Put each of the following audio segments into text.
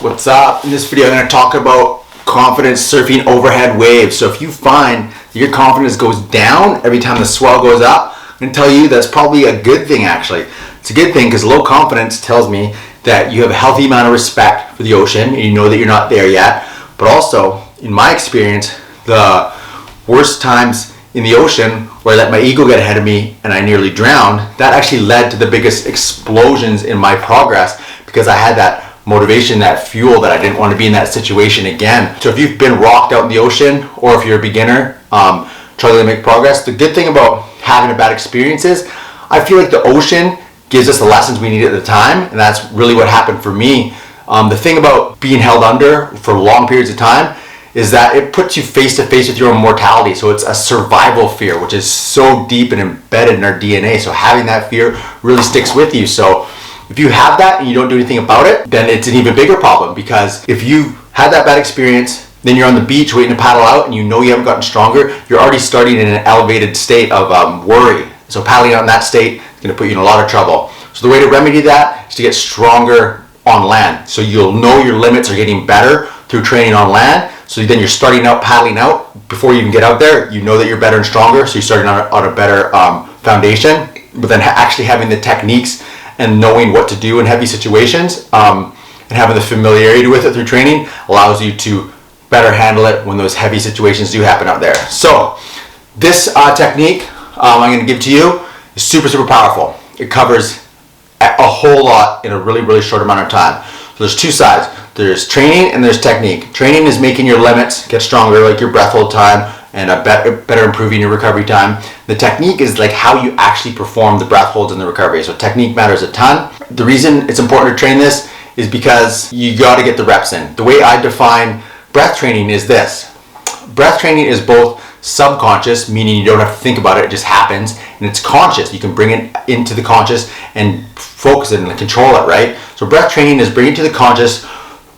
What's up? In this video I'm going to talk about confidence surfing overhead waves. So if you find that your confidence goes down every time the swell goes up, I'm going to tell you that's probably a good thing actually. It's a good thing because low confidence tells me that you have a healthy amount of respect for the ocean and you know that you're not there yet. But also, in my experience, the worst times in the ocean where I let my ego get ahead of me and I nearly drowned, that actually led to the biggest explosions in my progress because I had that motivation, that fuel that I didn't want to be in that situation again. So if you've been rocked out in the ocean or if you're a beginner trying to make progress, the good thing about having a bad experience is I feel like the ocean gives us the lessons we need at the time, and that's really what happened for me. The thing about being held under for long periods of time is that it puts you face to face with your own mortality. So it's a survival fear, which is so deep and embedded in our DNA. So having that fear really sticks with you. So if you have that and you don't do anything about it, then it's an even bigger problem, because if you had that bad experience, then you're on the beach waiting to paddle out and you know you haven't gotten stronger, you're already starting in an elevated state of worry. So paddling out in that state is going to put you in a lot of trouble. So the way to remedy that is to get stronger on land. So you'll know your limits are getting better through training on land. So then you're starting out paddling out. Before you even get out there, you know that you're better and stronger. So you're starting on a better foundation. But then actually having the techniques and knowing what to do in heavy situations and having the familiarity with it through training allows you to better handle it when those heavy situations do happen out there. So this technique I'm going to give to you is super powerful. It covers a whole lot in a really short amount of time. So there's two sides. There's training and there's technique. Training is making your limits get stronger, like your breath hold time, and better improving your recovery time. The technique is like how you actually perform the breath holds in the recovery. So technique matters a ton. The reason it's important to train this is because you got to get the reps in. The way I define breath training is this. Breath training is both subconscious, meaning you don't have to think about it, it just happens, and it's conscious. You can bring it into the conscious and focus it and control it, right? So breath training is bringing it to the conscious,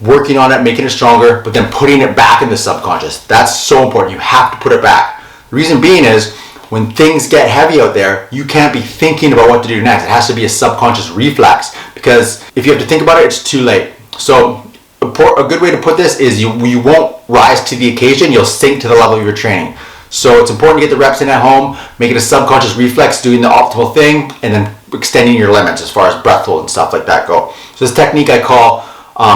working on it, making it stronger, but then putting it back in the subconscious. That's so important. You have to put it back. The reason being is when things get heavy out there, you can't be thinking about what to do next. It has to be a subconscious reflex, because if you have to think about it, it's too late. So a good way to put this is you won't rise to the occasion, you'll sink to the level of your training. So it's important to get the reps in at home, make it a subconscious reflex, doing the optimal thing, and then extending your limits as far as breath hold and stuff like that go. So this technique I call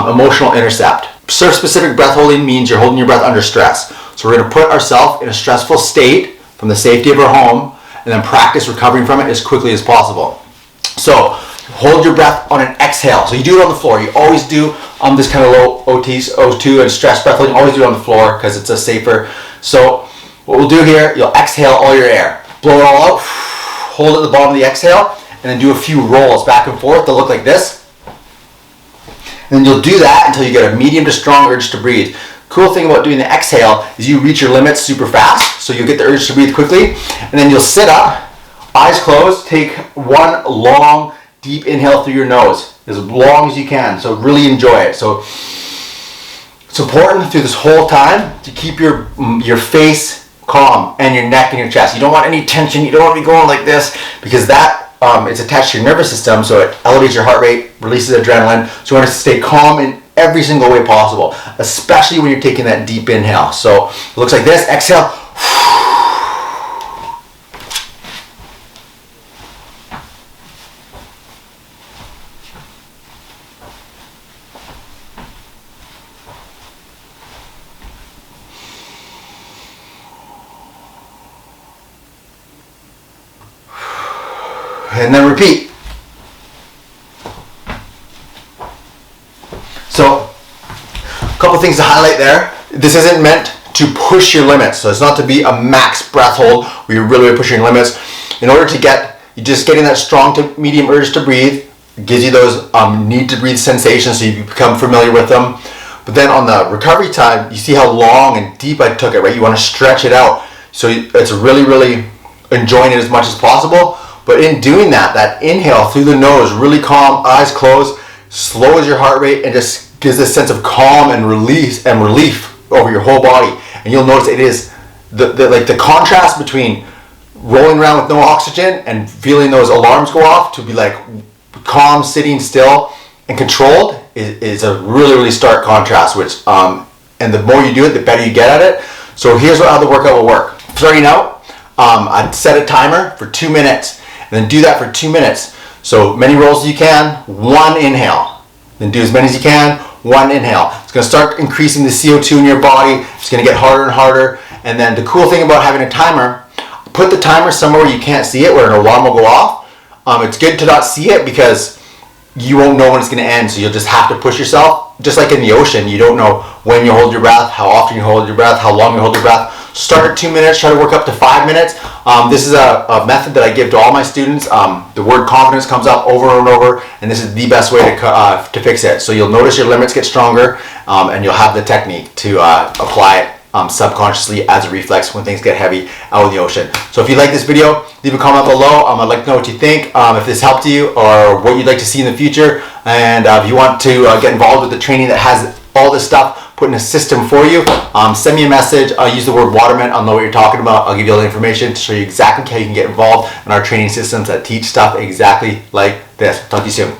emotional intercept. Surf specific breath holding means you're holding your breath under stress. So we're going to put ourselves in a stressful state from the safety of our home and then practice recovering from it as quickly as possible. So hold your breath on an exhale. So you do it on the floor. You always do this kind of low O2 and stress breath holding. Always do it on the floor because it's a safer. So what we'll do here, you'll exhale all your air. Blow it all out, hold at the bottom of the exhale, and then do a few rolls back and forth. They'll look like this. And then you'll do that until you get a medium to strong urge to breathe. Cool thing about doing the exhale is you reach your limits super fast, so you'll get the urge to breathe quickly. And then you'll sit up, eyes closed, take one long, deep inhale through your nose, as long as you can. So really enjoy it. So it's important through this whole time to keep your face calm and your neck and your chest. You don't want any tension. You don't want to be going like this, because that it's attached to your nervous system, so it elevates your heart rate, releases adrenaline. So you want to stay calm in every single way possible, especially when you're taking that deep inhale. So it looks like this. Exhale. And then repeat. So, a couple things to highlight there. This isn't meant to push your limits. So it's not to be a max breath hold where you're really pushing your limits. In order to you're just getting that strong to medium urge to breathe. It gives you those need to breathe sensations, so you become familiar with them. But then on the recovery time, you see how long and deep I took it, right? You want to stretch it out. So it's really enjoying it as much as possible. But in doing that inhale through the nose, really calm, eyes closed, slows your heart rate and just gives this sense of calm and release and relief over your whole body. And you'll notice it is the contrast between rolling around with no oxygen and feeling those alarms go off to be like calm, sitting still and controlled is a really stark contrast, which and the more you do it, the better you get at it. So here's how the workout will work. Starting out, I'd set a timer for 2 minutes, and then do that for 2 minutes. So many rolls as you can, 1 inhale. Then do as many as you can, 1 inhale. It's gonna start increasing the CO2 in your body. It's gonna get harder and harder. And then the cool thing about having a timer, put the timer somewhere where you can't see it, where an alarm will go off. It's good to not see it because you won't know when it's going to end, so you'll just have to push yourself. Just like in the ocean, you don't know when you hold your breath, how often you hold your breath, how long you hold your breath. Start at 2 minutes, try to work up to 5 minutes. This is a method that I give to all my students. The word confidence comes up over and over, and this is the best way to fix it. So you'll notice your limits get stronger, and you'll have the technique to apply it subconsciously as a reflex when things get heavy out in the ocean. So if you like this video, leave a comment below. I'd like to know what you think, if this helped you, or what you'd like to see in the future. And if you want to get involved with the training that has all this stuff put in a system for you, send me a message. I'll use the word Waterman. I'll know what you're talking about. I'll give you all the information to show you exactly how you can get involved in our training systems that teach stuff exactly like this. Talk to you soon.